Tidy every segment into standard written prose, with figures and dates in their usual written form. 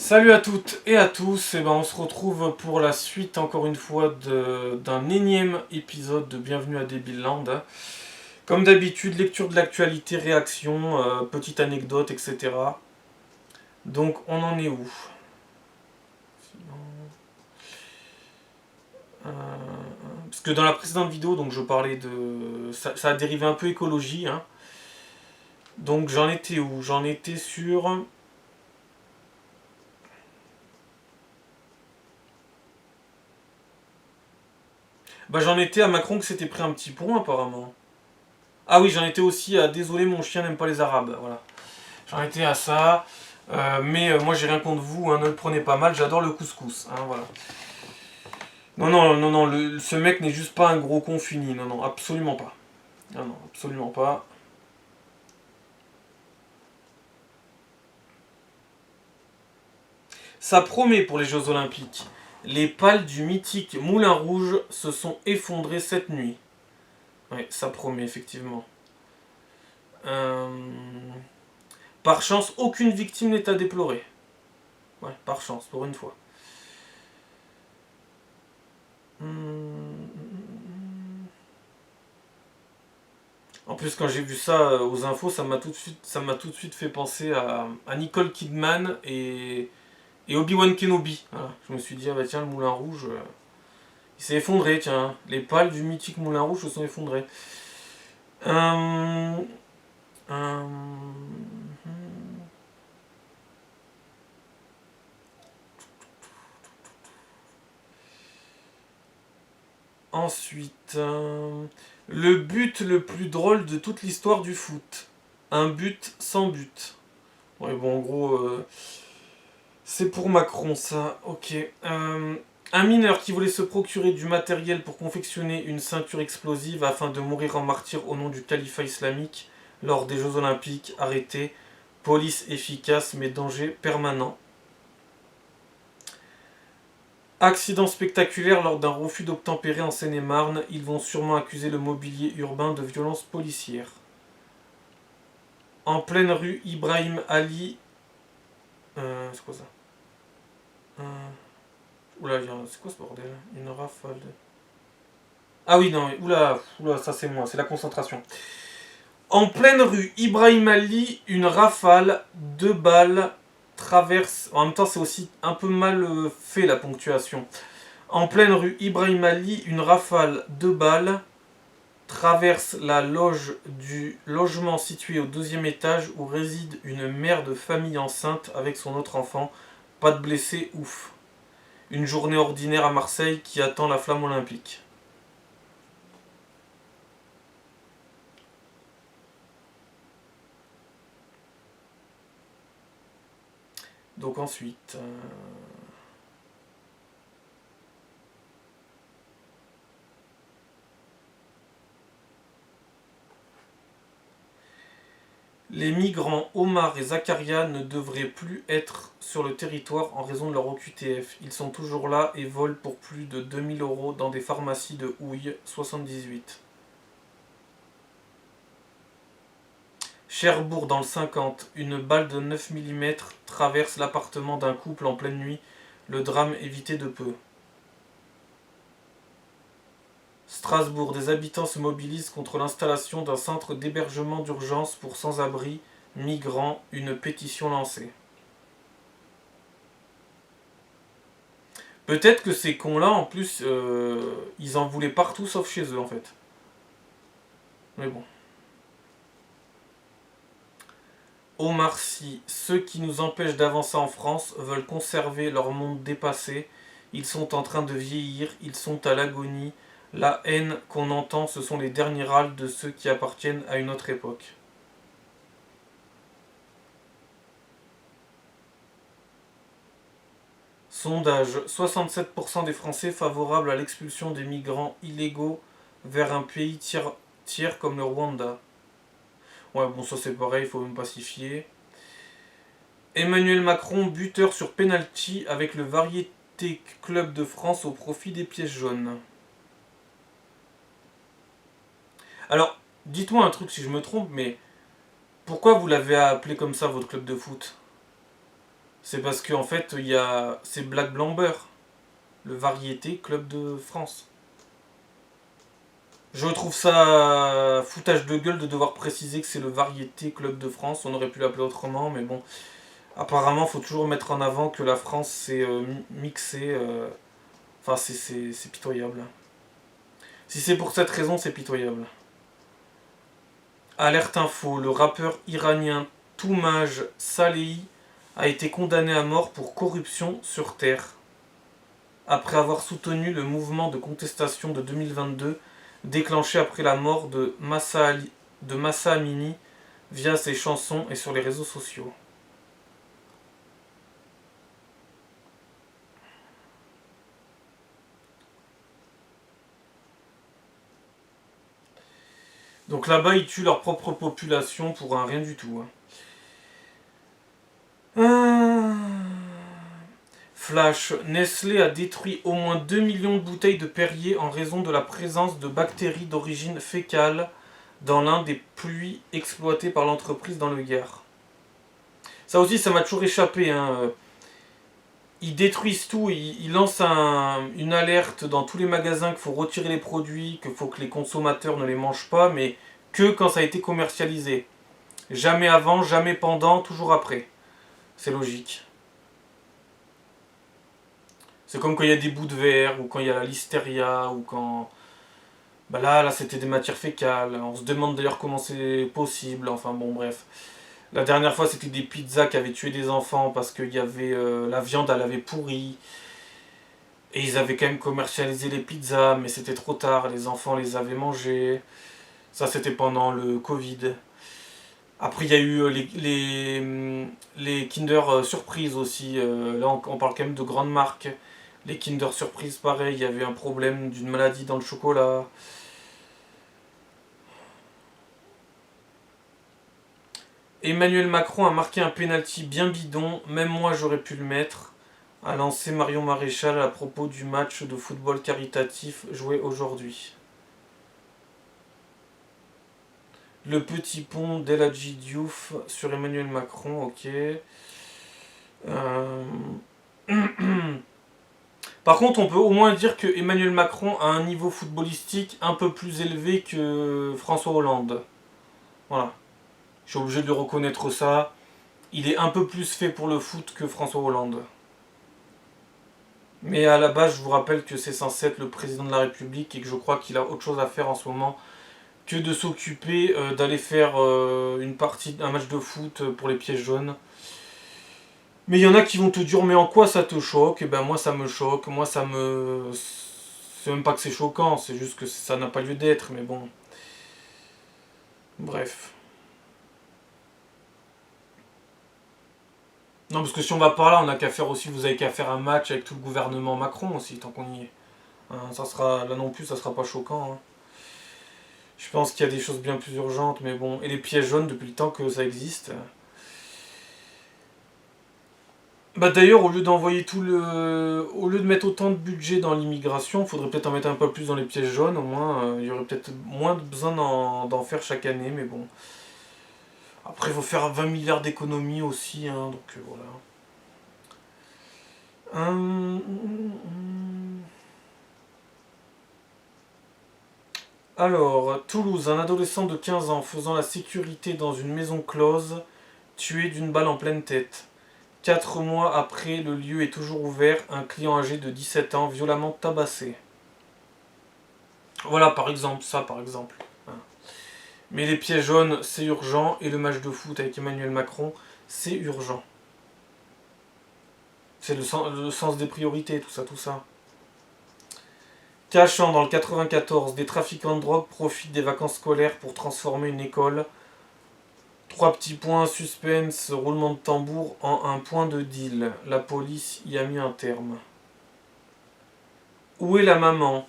Salut à toutes et à tous, et ben on se retrouve pour la suite encore une fois d'un énième épisode de Bienvenue à Debilland. Comme d'habitude, lecture de l'actualité, réaction, petite anecdote, etc. Donc on en est où? Euh, Parce que dans la précédente vidéo, donc je parlais de... Ça a dérivé un peu écologie, hein. Donc j'en étais où? J'en étais sur... Bah j'en étais à Macron qui s'était pris un petit pont apparemment. Ah oui, j'en étais aussi à désolé mon chien n'aime pas les arabes, voilà. J'en étais à ça. Mais moi j'ai rien contre vous, hein, ne le prenez pas mal, j'adore le couscous, hein, voilà. Non, non, non, non, ce mec n'est juste pas un gros con fini, non, non, absolument pas. Non, non, absolument pas. Ça promet pour les Jeux Olympiques. Les pales du mythique Moulin Rouge se sont effondrées cette nuit. Ouais, ça promet effectivement. Euh, Par chance, aucune victime n'est à déplorer. Ouais, par chance, pour une fois. Hum, En plus, quand j'ai vu ça aux infos, ça m'a tout de suite fait penser à Nicole Kidman et Obi-Wan Kenobi. Voilà. Je me suis dit, ah bah tiens, le Moulin Rouge, il s'est effondré, tiens. Les pales du mythique Moulin Rouge se sont effondrées. Euh, euh, Ensuite, le but le plus drôle de toute l'histoire du foot. Un but sans but. Ouais, bon, en gros, c'est pour Macron, ça. Ok. Un mineur qui voulait se procurer du matériel pour confectionner une ceinture explosive afin de mourir en martyr au nom du califat islamique lors des Jeux Olympiques, arrêté. Police efficace mais danger permanent. Accident spectaculaire lors d'un refus d'obtempérer en Seine-et-Marne. Ils vont sûrement accuser le mobilier urbain de violences policières. En pleine rue Ibrahim Ali. C'est quoi ça? Oula, c'est quoi ce bordel? Une rafale de... Ah oui, non, oula, oula, ça c'est moi, c'est la concentration. En pleine rue Ibrahim Ali, une rafale, 2 balles traverse. En même temps, c'est aussi un peu mal fait la ponctuation. En pleine rue Ibrahim Ali, une rafale, 2 balles traverse la loge du logement situé au 2e étage où réside une mère de famille enceinte avec son autre enfant. Pas de blessés, ouf. Une journée ordinaire à Marseille qui attend la flamme olympique. Donc ensuite... Les migrants Omar et Zakaria ne devraient plus être sur le territoire en raison de leur OQTF. Ils sont toujours là et volent pour plus de 2 000 € dans des pharmacies de Houille, 78. Cherbourg dans le 50, une balle de 9 mm traverse l'appartement d'un couple en pleine nuit. Le drame évité de peu. Strasbourg, des habitants se mobilisent contre l'installation d'un centre d'hébergement d'urgence pour sans-abri, migrants, une pétition lancée. Peut-être que ces cons-là, en plus, ils en voulaient partout sauf chez eux, en fait. Mais bon. Omar Sy, ceux qui nous empêchent d'avancer en France veulent conserver leur monde dépassé. Ils sont en train de vieillir, ils sont à l'agonie. La haine qu'on entend, ce sont les derniers râles de ceux qui appartiennent à une autre époque. Sondage, 67% des Français favorables à l'expulsion des migrants illégaux vers un pays tiers comme le Rwanda. Ouais, bon, ça c'est pareil, il faut même pacifier. Emmanuel Macron, buteur sur penalty avec le Variété Club de France au profit des pièces jaunes. Alors, dites-moi un truc si je me trompe, mais pourquoi vous l'avez appelé comme ça votre club de foot? C'est parce qu'en fait, c'est Black Blamber, le variété club de France. Je trouve ça foutage de gueule de devoir préciser que c'est le variété club de France. On aurait pu l'appeler autrement, mais bon. Apparemment, il faut toujours mettre en avant que la France, c'est mixé. Enfin, c'est pitoyable. Si c'est pour cette raison, c'est pitoyable. Alerte info, le rappeur iranien Toumaj Salehi a été condamné à mort pour corruption sur Terre, après avoir soutenu le mouvement de contestation de 2022 déclenché après la mort de Massa Amini via ses chansons et sur les réseaux sociaux. Donc là-bas, ils tuent leur propre population pour un rien du tout. Flash, Nestlé a détruit au moins 2 millions de bouteilles de Perrier en raison de la présence de bactéries d'origine fécale dans l'un des puits exploités par l'entreprise dans le Gard. Ça aussi, ça m'a toujours échappé. Ils détruisent tout, ils lancent une alerte dans tous les magasins qu'il faut retirer les produits, qu'il faut que les consommateurs ne les mangent pas, mais que quand ça a été commercialisé. Jamais avant, jamais pendant, toujours après. C'est logique. C'est comme quand il y a des bouts de verre, ou quand il y a la listeria, ou quand... Bah là c'était des matières fécales. On se demande d'ailleurs comment c'est possible. Enfin bon, bref. La dernière fois, c'était des pizzas qui avaient tué des enfants parce que la viande, elle avait pourri. Et ils avaient quand même commercialisé les pizzas, mais c'était trop tard. Les enfants les avaient mangées. Ça, c'était pendant le Covid. Après, il y a eu les Kinder Surprise aussi. Là, on parle quand même de grandes marques. Les Kinder Surprise, pareil, il y avait un problème d'une maladie dans le chocolat. Emmanuel Macron a marqué un penalty bien bidon, même moi j'aurais pu le mettre, a lancé Marion Maréchal à propos du match de football caritatif joué aujourd'hui. Le petit pont d'El Hadji Diouf sur Emmanuel Macron, ok. Par contre, on peut au moins dire que Emmanuel Macron a un niveau footballistique un peu plus élevé que François Hollande. Voilà. Je suis obligé de reconnaître ça. Il est un peu plus fait pour le foot que François Hollande. Mais à la base, je vous rappelle que c'est censé être le président de la République et que je crois qu'il a autre chose à faire en ce moment que de s'occuper d'aller faire un match de foot pour les pièges jaunes. Mais il y en a qui vont te dire, mais en quoi ça te choque? Et ben moi ça me choque, moi ça me... C'est même pas que c'est choquant, c'est juste que ça n'a pas lieu d'être, mais bon. Bref. Non, parce que si on va par là, on a qu'à faire aussi, vous avez qu'à faire un match avec tout le gouvernement Macron aussi, tant qu'on y est. Ça sera, là non plus, ça sera pas choquant. Je pense qu'il y a des choses bien plus urgentes, mais bon. Et les pièges jaunes, depuis le temps que ça existe. Bah d'ailleurs, au lieu de mettre autant de budget dans l'immigration, il faudrait peut-être en mettre un peu plus dans les pièges jaunes, au moins, il y aurait peut-être moins besoin d'en faire chaque année, mais bon. Après, il faut faire 20 milliards d'économies aussi, donc voilà. Alors, Toulouse, un adolescent de 15 ans faisant la sécurité dans une maison close, tué d'une balle en pleine tête. 4 mois après, le lieu est toujours ouvert, un client âgé de 17 ans violemment tabassé. Voilà, par exemple, ça par exemple. Mais les pièges jaunes, c'est urgent, et le match de foot avec Emmanuel Macron, c'est urgent. C'est le sens des priorités, tout ça, tout ça. Cachan, dans le 94, des trafiquants de drogue profitent des vacances scolaires pour transformer une école. 3 petits points, suspense, roulement de tambour en un point de deal. La police y a mis un terme. Où est la maman?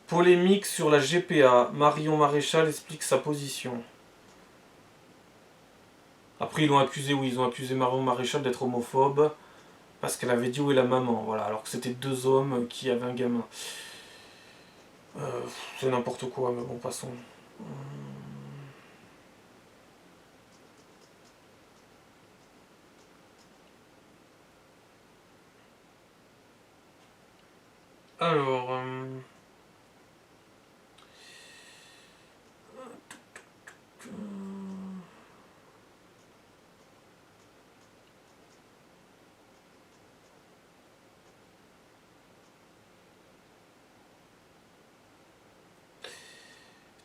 Polémique sur la GPA. Marion Maréchal explique sa position. Après, ils ont accusé Marion Maréchal d'être homophobe. Parce qu'elle avait dit où est la maman, voilà, alors que c'était 2 hommes qui avaient un gamin. C'est n'importe quoi, mais bon, passons. Alors...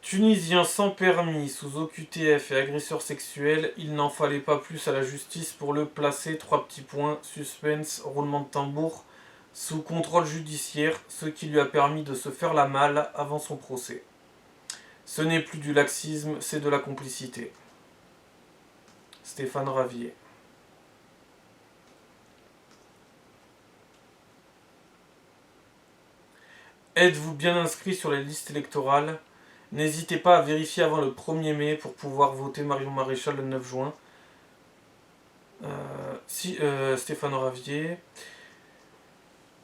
Tunisien sans permis, sous OQTF et agresseur sexuel, il n'en fallait pas plus à la justice pour le placer. 3 petits points, suspense, roulement de tambour, sous contrôle judiciaire, ce qui lui a permis de se faire la malle avant son procès. Ce n'est plus du laxisme, c'est de la complicité. Stéphane Ravier. Êtes-vous bien inscrit sur les listes électorales? N'hésitez pas à vérifier avant le 1er mai pour pouvoir voter Marion Maréchal le 9 juin. Stéphane Ravier.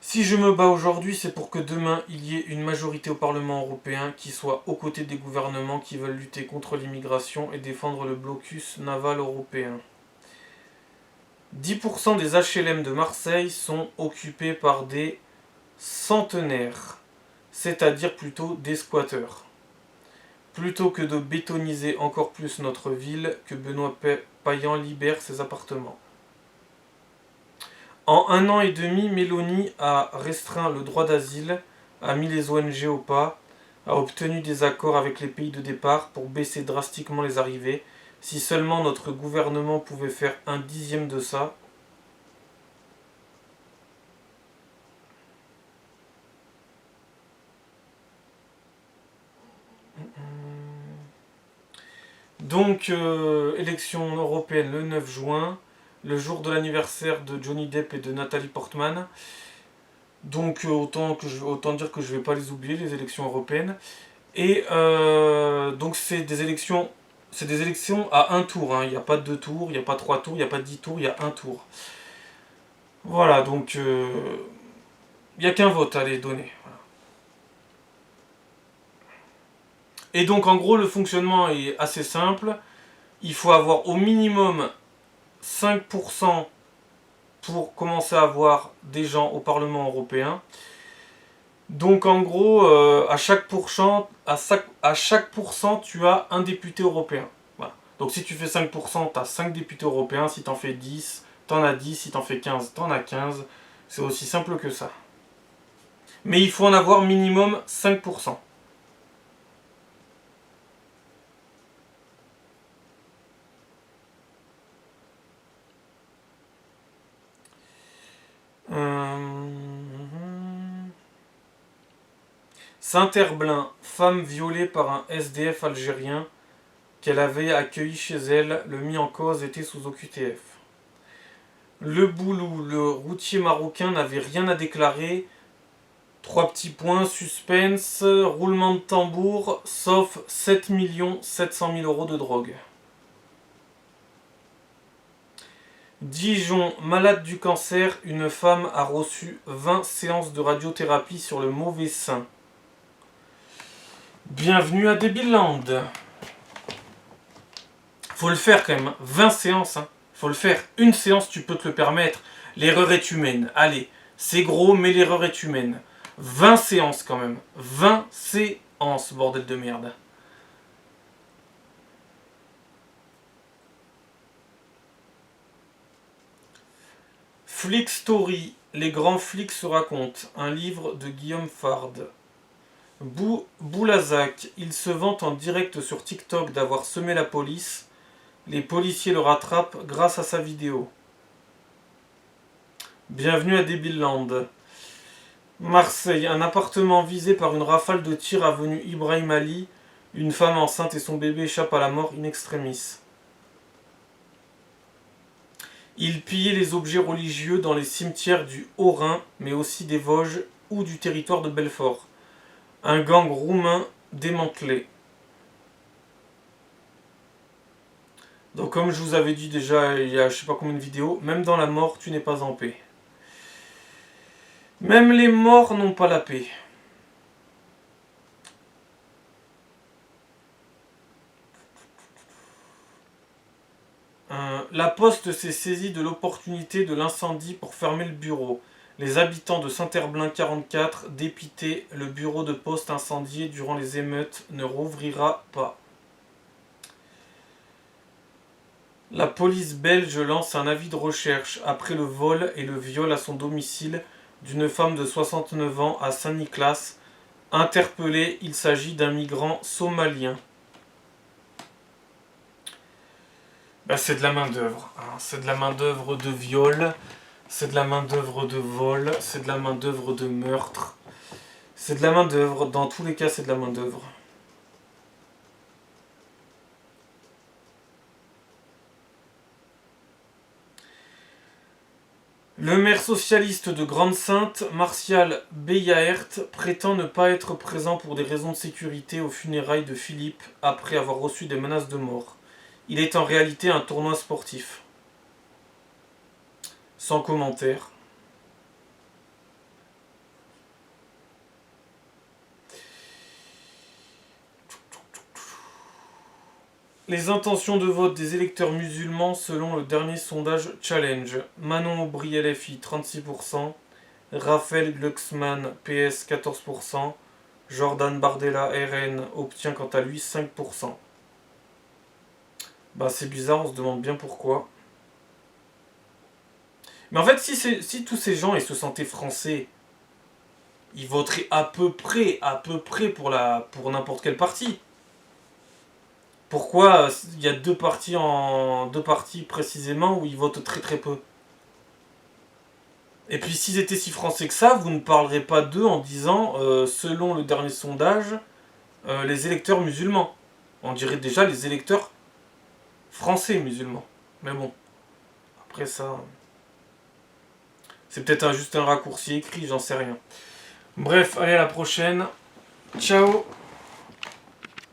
Si je me bats aujourd'hui, c'est pour que demain, il y ait une majorité au Parlement européen qui soit aux côtés des gouvernements qui veulent lutter contre l'immigration et défendre le blocus naval européen. 10% des HLM de Marseille sont occupés par des centenaires, c'est-à-dire plutôt des squatteurs. Plutôt que de bétoniser encore plus notre ville, que Benoît Payan libère ses appartements. En 1 an et demi, Mélanie a restreint le droit d'asile, a mis les ONG au pas, a obtenu des accords avec les pays de départ pour baisser drastiquement les arrivées. Si seulement notre gouvernement pouvait faire 1/10 de ça. Donc, élection européenne le 9 juin, le jour de l'anniversaire de Johnny Depp et de Nathalie Portman. Donc, autant dire que je ne vais pas les oublier, les élections européennes. Et donc, c'est des élections à un tour. Il n'y a pas 2 tours, il n'y a pas 3 tours, il n'y a pas 10 tours, il y a un tour. Voilà, donc, il n'y a qu'un vote à les donner. Voilà. Et donc, en gros, le fonctionnement est assez simple. Il faut avoir au minimum 5% pour commencer à avoir des gens au Parlement européen. Donc en gros, à chaque pourcent, tu as un député européen. Voilà. Donc si tu fais 5%, tu as 5 députés européens. Si tu en fais 10, tu en as 10. Si tu en fais 15, tu en as 15. C'est aussi simple que ça. Mais il faut en avoir minimum 5%. Saint-Herblain, femme violée par un SDF algérien qu'elle avait accueilli chez elle, le mis en cause était sous OQTF. Le Boulou, le routier marocain, n'avait rien à déclarer. 3 petits points, suspense, roulement de tambour, sauf 7 700 000 euros de drogue. Dijon, malade du cancer, une femme a reçu 20 séances de radiothérapie sur le mauvais sein. Bienvenue à Debilland. Faut le faire quand même, 20 séances. Faut le faire. Une séance, tu peux te le permettre. L'erreur est humaine. Allez, c'est gros, mais l'erreur est humaine. 20 séances quand même. 20 séances, bordel de merde. Flick Story, les grands flics se racontent. Un livre de Guillaume Fard. Boulazac, il se vante en direct sur TikTok d'avoir semé la police. Les policiers le rattrapent grâce à sa vidéo. Bienvenue à Debilland. Marseille, un appartement visé par une rafale de tirs avenue Ibrahim Ali. Une femme enceinte et son bébé échappent à la mort in extremis. Il pillait les objets religieux dans les cimetières du Haut-Rhin, mais aussi des Vosges ou du territoire de Belfort. Un gang roumain démantelé. Donc comme je vous avais dit déjà il y a je sais pas combien de vidéos, même dans la mort tu n'es pas en paix. Même les morts n'ont pas la paix. La Poste s'est saisie de l'opportunité de l'incendie pour fermer le bureau. Les habitants de Saint-Herblain 44, dépité, le bureau de poste incendié durant les émeutes ne rouvrira pas. La police belge lance un avis de recherche après le vol et le viol à son domicile d'une femme de 69 ans à Saint-Nicolas. Interpellé, il s'agit d'un migrant somalien. Ben, c'est de la main-d'œuvre. Hein. C'est de la main-d'œuvre de viol, c'est de la main-d'œuvre de vol, c'est de la main-d'œuvre de meurtre. C'est de la main-d'œuvre. Dans tous les cas, c'est de la main-d'œuvre. Le maire socialiste de Grande-Synthe, Martial Beyaert, prétend ne pas être présent pour des raisons de sécurité aux funérailles de Philippe après avoir reçu des menaces de mort. Il est en réalité un tournoi sportif. Sans commentaire. Les intentions de vote des électeurs musulmans selon le dernier sondage Challenge. Manon Aubry LFI 36%, Raphaël Glucksmann PS 14%, Jordan Bardella RN obtient quant à lui 5%. Bah c'est bizarre, on se demande bien pourquoi. Mais en fait, si tous ces gens ils se sentaient français, ils voteraient à peu près pour n'importe quel parti. Pourquoi il y a deux partis précisément où ils votent très très peu? Et puis s'ils étaient si français que ça, vous ne parlerez pas d'eux en disant, selon le dernier sondage, les électeurs musulmans. On dirait déjà les électeurs français musulmans. Mais bon, après ça, c'est peut-être juste un raccourci écrit, j'en sais rien. Bref, allez à la prochaine. Ciao.